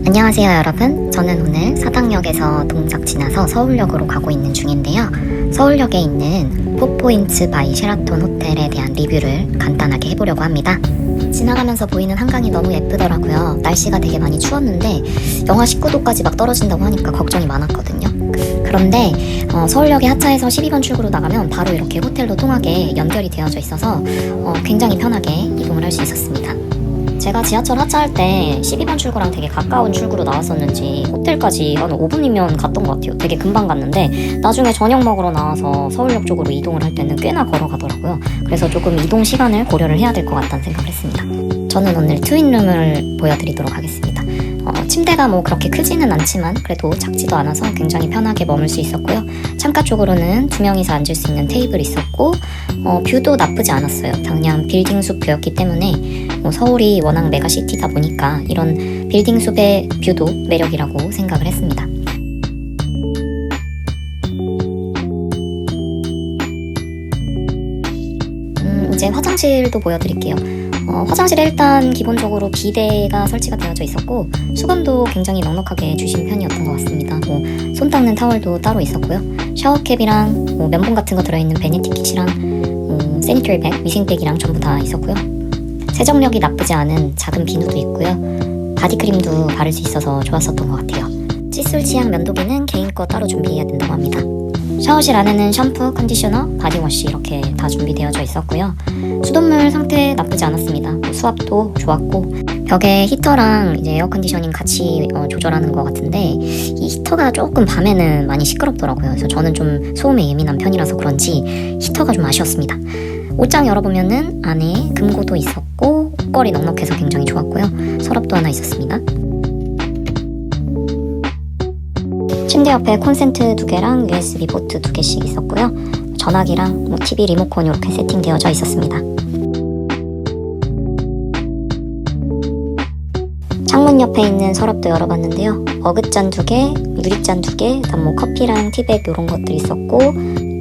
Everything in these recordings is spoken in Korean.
안녕하세요 여러분. 저는 오늘 사당역에서 동작 지나서 서울역으로 가고 있는 중인데요. 서울역에 있는 포포인츠 바이 쉐라톤 호텔에 대한 리뷰를 간단하게 해보려고 합니다. 지나가면서 보이는 한강이 너무 예쁘더라고요. 날씨가 되게 많이 추웠는데 영하 19도까지 막 떨어진다고 하니까 걱정이 많았거든요. 그런데 서울역에 하차해서 12번 출구로 나가면 바로 이렇게 호텔로 통하게 연결이 되어져 있어서 굉장히 편하게 이동을 할 수 있었습니다. 제가 지하철 하차할 때 12번 출구랑 되게 가까운 출구로 나왔었는지 호텔까지 한 5분이면 갔던 것 같아요. 되게 금방 갔는데 나중에 저녁 먹으러 나와서 서울역 쪽으로 이동을 할 때는 꽤나 걸어가더라고요. 그래서 조금 이동 시간을 고려를 해야 될 것 같다는 생각을 했습니다. 저는 오늘 트윈룸을 보여드리도록 하겠습니다. 침대가 뭐 그렇게 크지는 않지만 그래도 작지도 않아서 굉장히 편하게 머물 수 있었고요. 창가 쪽으로는 2명이서 앉을 수 있는 테이블이 있었고 뷰도 나쁘지 않았어요. 그냥 빌딩 숲 뷰였기 때문에 서울이 워낙 메가시티다 보니까 이런 빌딩 숲의 뷰도 매력이라고 생각을 했습니다. 이제 화장실도 보여드릴게요. 화장실에 일단 기본적으로 비데가 설치가 되어져 있었고 수건도 굉장히 넉넉하게 주신 편이었던 것 같습니다. 손 닦는 타월도 따로 있었고요. 샤워캡이랑 면봉 같은 거 들어있는 베네티킷이랑 세니터리백, 위생백이랑 전부 다 있었고요. 세정력이 나쁘지 않은 작은 비누도 있고요. 바디크림도 바를 수 있어서 좋았었던 것 같아요. 칫솔 취향 면도기는 개인 거 따로 준비해야 된다고 합니다. 샤워실 안에는 샴푸, 컨디셔너, 바디워시 이렇게 다 준비되어져 있었고요. 수돗물 상태 나쁘지 않았습니다. 수압도 좋았고 벽에 히터랑 이제 에어컨디셔닝 같이 조절하는 것 같은데 이 히터가 조금 밤에는 많이 시끄럽더라고요. 그래서 저는 좀 소음에 예민한 편이라서 그런지 히터가 좀 아쉬웠습니다. 옷장 열어보면은 안에 금고도 있었고 옷걸이 넉넉해서 굉장히 좋았고요. 서랍도 하나 있었습니다. 침대 옆에 콘센트 2개랑 USB 포트 2개씩 있었고요. 전화기랑 TV 리모컨 이렇게 세팅되어져 있었습니다. 창문 옆에 있는 서랍도 열어봤는데요. 어긋잔 2개, 유리잔 2개, 그다음 커피랑 티백 이런 것들이 있었고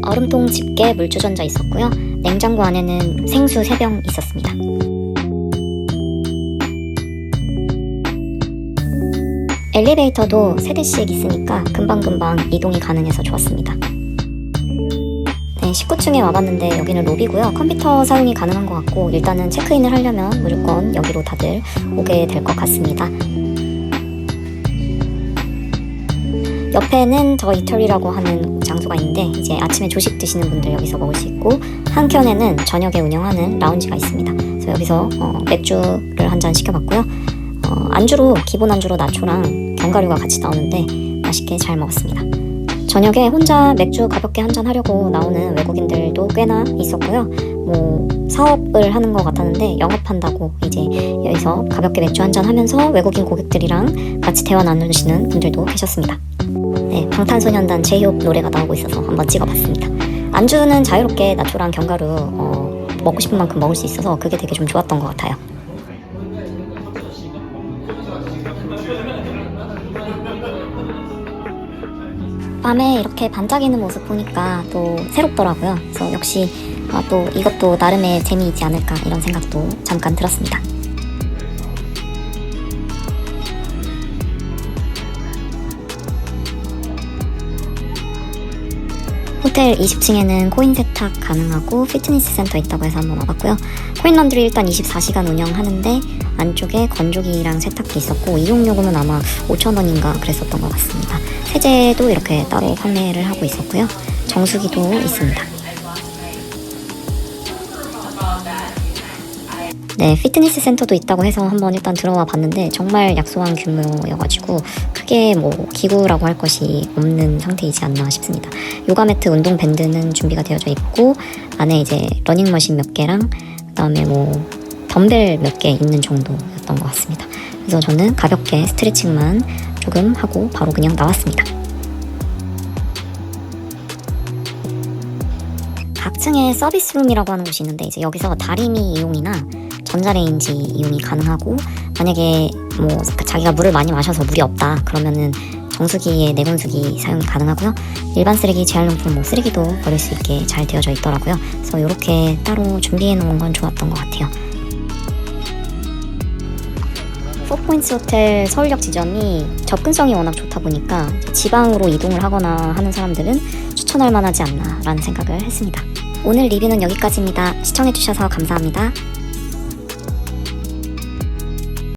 얼음통 집게, 물주전자 있었고요. 냉장고 안에는 생수 3병 있었습니다. 엘리베이터도 3대씩 있으니까 금방금방 이동이 가능해서 좋았습니다. 네, 19층에 와봤는데 여기는 로비고요. 컴퓨터 사용이 가능한 것 같고 일단은 체크인을 하려면 무조건 여기로 다들 오게 될 것 같습니다. 옆에는 더 이터리라고 하는 장소가 있는데 이제 아침에 조식 드시는 분들 여기서 먹을 수 있고 한켠에는 저녁에 운영하는 라운지가 있습니다. 그래서 여기서 맥주를 한 잔 시켜봤고요. 안주로 기본 안주로 나초랑 견과류가 같이 나오는데 맛있게 잘 먹었습니다. 저녁에 혼자 맥주 가볍게 한잔 하려고 나오는 외국인들도 꽤나 있었고요. 사업을 하는 것 같았는데 영업한다고 이제 여기서 가볍게 맥주 한잔 하면서 외국인 고객들이랑 같이 대화 나누시는 분들도 계셨습니다. 네, 방탄소년단 제이홉 노래가 나오고 있어서 한번 찍어봤습니다. 안주는 자유롭게 나초랑 견과류 먹고 싶은 만큼 먹을 수 있어서 그게 되게 좀 좋았던 것 같아요. 밤에 이렇게 반짝이는 모습 보니까 또 새롭더라고요. 그래서 역시 또 이것도 나름의 재미있지 않을까 이런 생각도 잠깐 들었습니다. 호텔 20층에는 코인 세탁 가능하고 피트니스 센터 있다고 해서 한번 와봤고요. 코인 런드리 일단 24시간 운영하는데 안쪽에 건조기랑 세탁기 있었고 이용요금은 아마 5,000원인가 그랬었던 것 같습니다. 세제도 이렇게 따로 판매를 하고 있었고요. 정수기도 있습니다. 네, 피트니스 센터도 있다고 해서 한번 일단 들어와 봤는데 정말 약소한 규모여가지고 크게 기구라고 할 것이 없는 상태이지 않나 싶습니다. 요가 매트, 운동 밴드는 준비가 되어져 있고 안에 이제 러닝머신 몇 개랑 그다음에 덤벨 몇 개 있는 정도였던 것 같습니다. 그래서 저는 가볍게 스트레칭만 조금 하고 바로 그냥 나왔습니다. 각 층에 서비스룸이라고 하는 곳이 있는데 이제 여기서 다리미 이용이나 전자레인지 이용이 가능하고 만약에 자기가 물을 많이 마셔서 물이 없다 그러면은 정수기에 내건수기 사용이 가능하고요. 일반 쓰레기, 재활용품, 쓰레기도 버릴 수 있게 잘 되어져 있더라고요. 그래서 이렇게 따로 준비해 놓은 건 좋았던 것 같아요. 포포인트 호텔 서울역 지점이 접근성이 워낙 좋다 보니까 지방으로 이동을 하거나 하는 사람들은 추천할 만하지 않나 라는 생각을 했습니다. 오늘 리뷰는 여기까지입니다. 시청해주셔서 감사합니다.